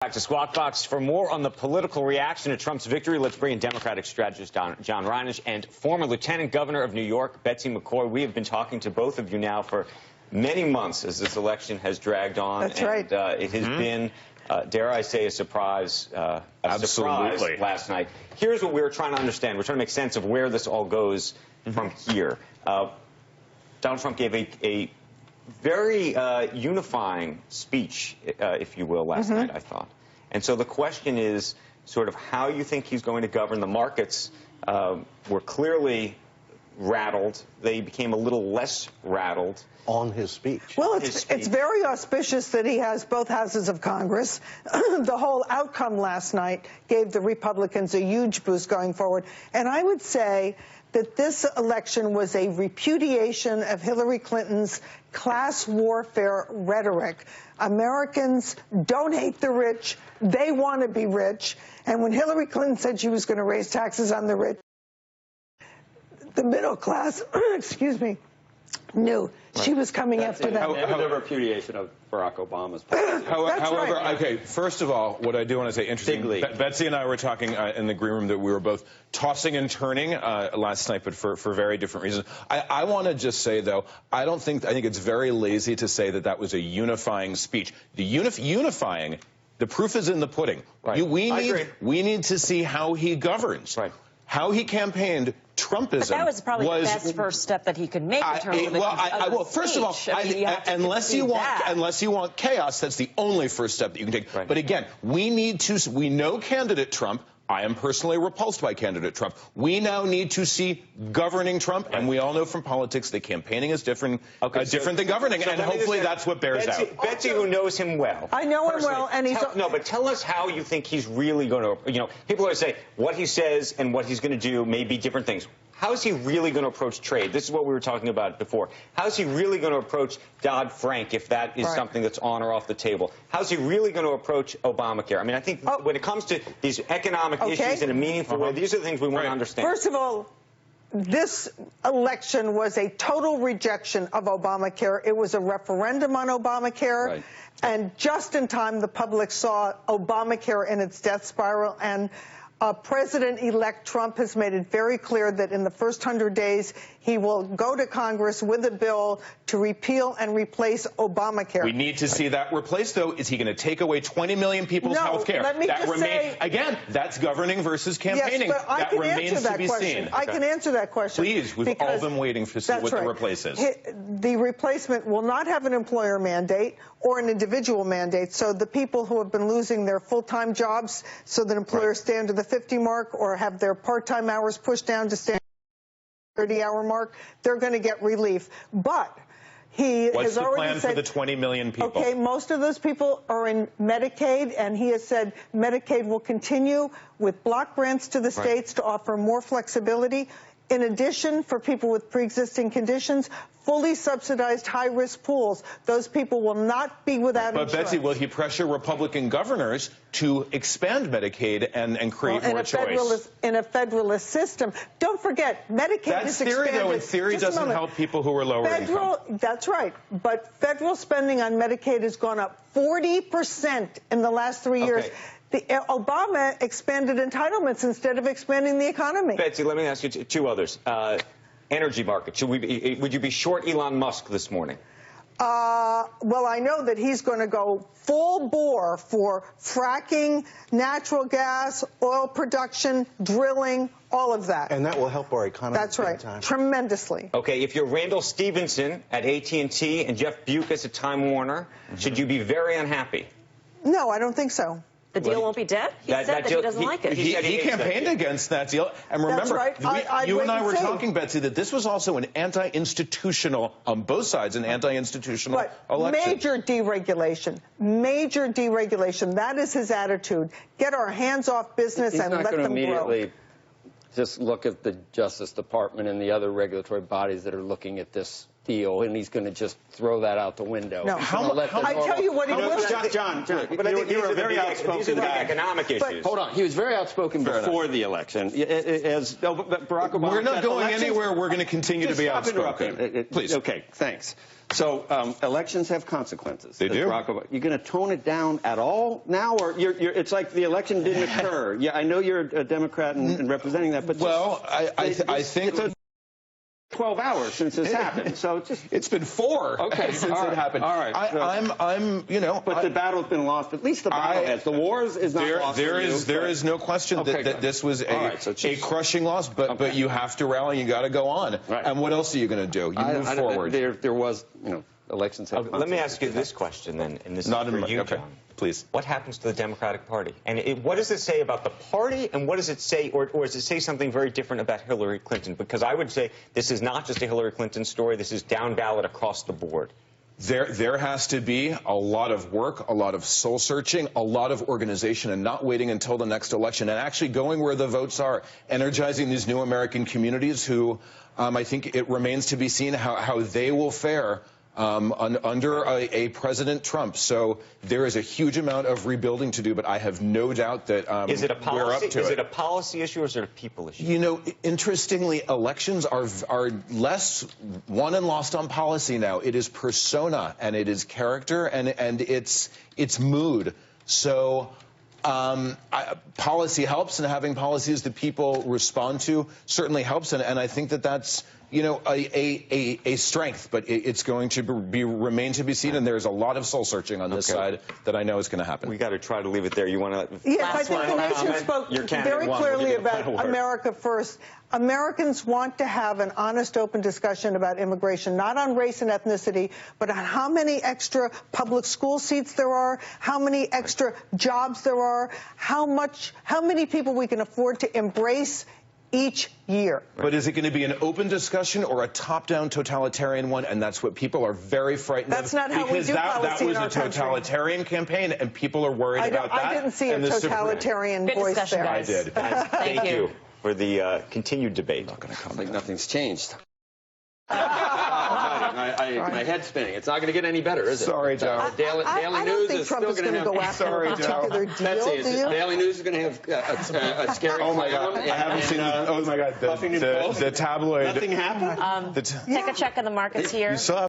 Back to Squawk Box. For more on the political reaction to Trump's victory, let's bring in Democratic strategist John Reinish and former Lieutenant Governor of New York, Betsy McCoy. We have been talking to both of you now for many months as this election has dragged on. That's right. It has been, dare I say, a surprise last night. Here's what we were trying to understand. We're trying to make sense of where this all goes from here. Donald Trump gave a very unifying speech, if you will, last night, I thought. And so the question is sort of how you think he's going to govern. The markets were clearly rattled. They became a little less rattled on his speech. Well, it's very auspicious that he has both houses of Congress. The whole outcome last night gave the Republicans a huge boost going forward. And I would say that this election was a repudiation of Hillary Clinton's class warfare rhetoric. Americans don't hate the rich. They want to be rich. And when Hillary Clinton said she was going to raise taxes on the rich, the middle class, excuse me, knew she was coming after them. A repudiation of Barack Obama's policy. However, okay, first of all, what I do want to say, interesting, Betsy and I were talking in the green room that we were both tossing and turning last night, but for very different reasons. I want to just say, though, I think it's very lazy to say that that was a unifying speech. The unifying, the proof is in the pudding. Right. We need to see how he governs. Right. How he campaigned Trumpism. But that was probably the best first step that he could make in terms of well, first of all, unless you want chaos, that's the only first step that you can take. Right. But again, we know candidate Trump. I am personally repulsed by candidate Trump. We now need to see governing Trump, and we all know from politics that campaigning is different than governing, and hopefully that's what bears out. Betsy, who knows him well. I know him well, and he's... No, but tell us how you think he's really going to, people are saying what he says and what he's going to do may be different things. How is he really going to approach trade? This is what we were talking about before. How is he really going to approach Dodd-Frank, if that is something that's on or off the table? How is he really going to approach Obamacare? I mean, I think when it comes to these economic issues in a meaningful way, these are the things we want to understand. First of all, this election was a total rejection of Obamacare. It was a referendum on Obamacare. Right. And just in time, the public saw Obamacare in its death spiral. And President-elect Trump has made it very clear that in the first 100 days, he will go to Congress with a bill to repeal and replace Obamacare. We need to see that replaced, though. Is he going to take away 20 million people's health care? Let me just say, again, that's governing versus campaigning. Yes, but I can answer that question. I can answer that question. Please, we've all been waiting to see what the replace is. The replacement will not have an employer mandate or an individual mandate. So the people who have been losing their full-time jobs so that employers stay under the 50 mark or have their part-time hours pushed down to stay 30-hour mark, they're going to get relief. But he has already said... What's the plan for the 20 million people? Okay, most of those people are in Medicaid, and he has said Medicaid will continue with block grants to the states to offer more flexibility. In addition, for people with pre-existing conditions, fully subsidized high-risk pools. Those people will not be without insurance. But, Betsy, will he pressure Republican governors to expand Medicaid and create more choice? In a federalist system. Don't forget, Medicaid is expanded. That's theory, though, and theory doesn't help people who are lower income. That's right. But federal spending on Medicaid has gone up 40% in the last 3 years. Obama expanded entitlements instead of expanding the economy. Betsy, let me ask you two others. Energy market. Would you be short Elon Musk this morning? Well, I know that he's going to go full bore for fracking, natural gas, oil production, drilling, all of that. And that will help our economy. That's right. Tremendously. Okay, if you're Randall Stevenson at AT&T and Jeff Bewkes at Time Warner, should you be very unhappy? No, I don't think so. The deal won't be dead? He said that he doesn't like it. He campaigned against that deal. And remember, you and I were talking, Betsy, that this was also an anti-institutional, on both sides, an anti-institutional election. Major deregulation. Major deregulation. That is his attitude. Get our hands off business and let them grow. He's not going to immediately just look at the Justice Department and the other regulatory bodies that are looking at this deal, and he's going to just throw that out the window. No, I tell you what he will say. John, you were very outspoken. These are the big economic issues. Hold on. He was very outspoken before the election. As Barack Obama We're not going anywhere. We're going to continue to be outspoken. Please. Okay, thanks. So elections have consequences. They do. You're going to tone it down at all now, or it's like the election didn't occur? Yeah, I know you're a Democrat and representing that, but I think it's 12 hours since this happened, so it's been 4 since it happened. All right, but the battle's been lost. At least the battle has. The wars is not lost. There is no question that this was a crushing loss, but you have to rally. You got to go on. Right. And what else are you going to do? You move forward. There was, elections. Let me ask you this question then, and this is for you, John. Please. What happens to the Democratic Party? And what does it say about the party, and what does it say, or does it say something very different about Hillary Clinton? Because I would say this is not just a Hillary Clinton story. This is down ballot across the board. There has to be a lot of work, a lot of soul searching, a lot of organization, and not waiting until the next election, and actually going where the votes are, energizing these new American communities who I think it remains to be seen how they will fare under a President Trump. So there is a huge amount of rebuilding to do, but I have no doubt that we're up to it. Is it a policy issue or is it a people issue? You know, interestingly, elections are less won and lost on policy now. It is persona, and it is character, and it's mood. So policy helps, and having policies that people respond to certainly helps, and I think that's a strength, but it's going to remain to be seen, and there's a lot of soul searching on this side that I know is going to happen. We got to try to leave it there. You want to? Yes, I think the nation spoke very clearly about America first. Americans want to have an honest, open discussion about immigration, not on race and ethnicity, but on how many extra public school seats there are, how many extra jobs there are, how many people we can afford to embrace each year. But is it going to be an open discussion or a top-down totalitarian one? And that's what people are very frightened of. That's not how we do policy in our country. That was a totalitarian campaign, and people are worried about that. I didn't see a totalitarian voice there. I did. Thank you for the continued debate. Not going to come. Like nothing's changed. My head's spinning. It's not going to get any better, is it? Sorry, Joe. Daily News is still going to go after a particular deal. Betsy, Daily News is going to have a scary. Oh my God! I haven't seen. Oh my God! The tabloid. Nothing happened. Take a check of the markets here.